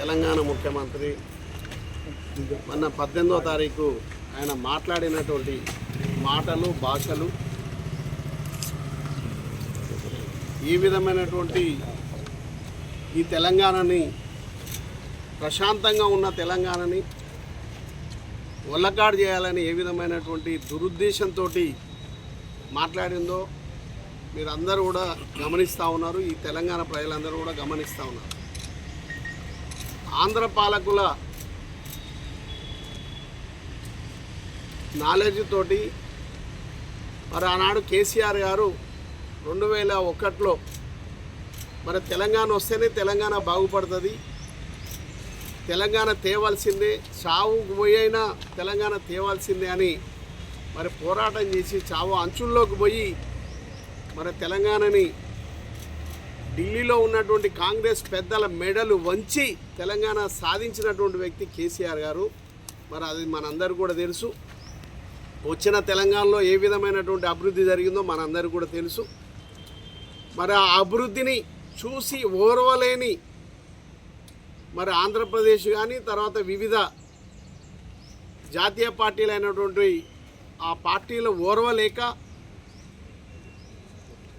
తెలంగాణ ముఖ్యమంత్రి మొన్న 18వ తారీఖు ఆయన మాట్లాడినటువంటి మాటలు భాషలు ఈ విధమైనటువంటి ఈ తెలంగాణని ప్రశాంతంగా ఉన్న తెలంగాణని ఒళ్ళకాడు చేయాలని ఏ విధమైనటువంటి దురుద్దేశంతో మాట్లాడిందో మీరందరూ కూడా గమనిస్తూ ఉన్నారు. ఈ తెలంగాణ ప్రజలందరూ కూడా గమనిస్తూ ఉన్నారు. ఆంధ్ర పాలకుల నాలెడ్జ్ తోటి మరి ఆనాడు కేసీఆర్ గారు 2001లో మరి తెలంగాణ వస్తేనే తెలంగాణ బాగుపడుతుంది, తెలంగాణ తేవాల్సిందే, చావుకు పోయైనా తెలంగాణ తేవాల్సిందే అని మరి పోరాటం చేసి చావు అంచుల్లోకి పోయి మరి తెలంగాణని ఢిల్లీలో ఉన్నటువంటి కాంగ్రెస్ పెద్దల మెడలు వంచి తెలంగాణ సాధించినటువంటి వ్యక్తి కేసీఆర్ గారు. మరి అది మనందరూ కూడా తెలుసు. వచ్చిన తెలంగాణలో ఏ విధమైనటువంటి అభివృద్ధి జరిగిందో మనందరూ కూడా తెలుసు. మరి ఆ అభివృద్ధిని చూసి ఓర్వలేని మరి ఆంధ్రప్రదేశ్ కానీ తర్వాత వివిధ జాతీయ పార్టీలైనటువంటి ఆ పార్టీలు ఓర్వలేక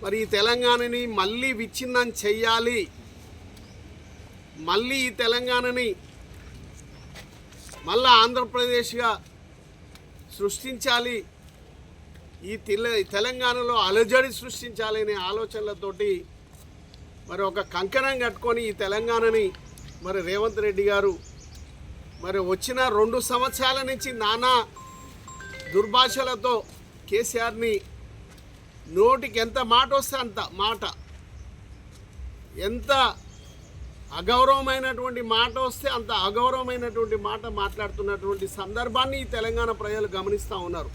మరి ఈ తెలంగాణని మళ్ళీ విచ్ఛిన్నం చెయ్యాలి, మళ్ళీ ఈ తెలంగాణని మళ్ళీ ఆంధ్రప్రదేశ్గా సృష్టించాలి, ఈ తెలంగాణలో అలజడి సృష్టించాలి అనే ఆలోచనలతోటి మరి ఒక కంకణం కట్టుకొని ఈ తెలంగాణని మరి రేవంత్ రెడ్డి గారు మరి వచ్చిన 2 సంవత్సరాల నుంచి నానా దుర్భాషలతో కేసీఆర్ని నోటికి ఎంత మాట వస్తే అంత మాట, ఎంత అగౌరవమైనటువంటి మాట వస్తే అంత అగౌరవమైనటువంటి మాట మాట్లాడుతున్నటువంటి సందర్భాన్ని ఈ తెలంగాణ ప్రజలు గమనిస్తూ ఉన్నారు.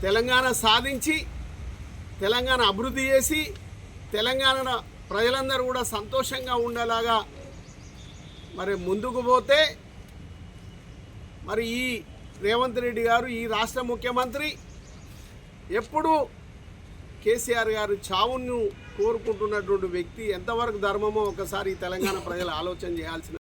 తెలంగాణ సాధించి తెలంగాణ అభివృద్ధి చేసి తెలంగాణ ప్రజలందరూ కూడా సంతోషంగా ఉండేలాగా మరి ముందుకు పోతే మరి ఈ రేవంత్ రెడ్డి గారు ఈ రాష్ట్ర ముఖ్యమంత్రి ఎప్పుడు కేసీఆర్ గారు చావును కోరుకుంటున్నటువంటి వ్యక్తి ఎంతవరకు ధర్మమో ఒకసారి తెలంగాణ ప్రజలు ఆలోచన చేయాల్సిన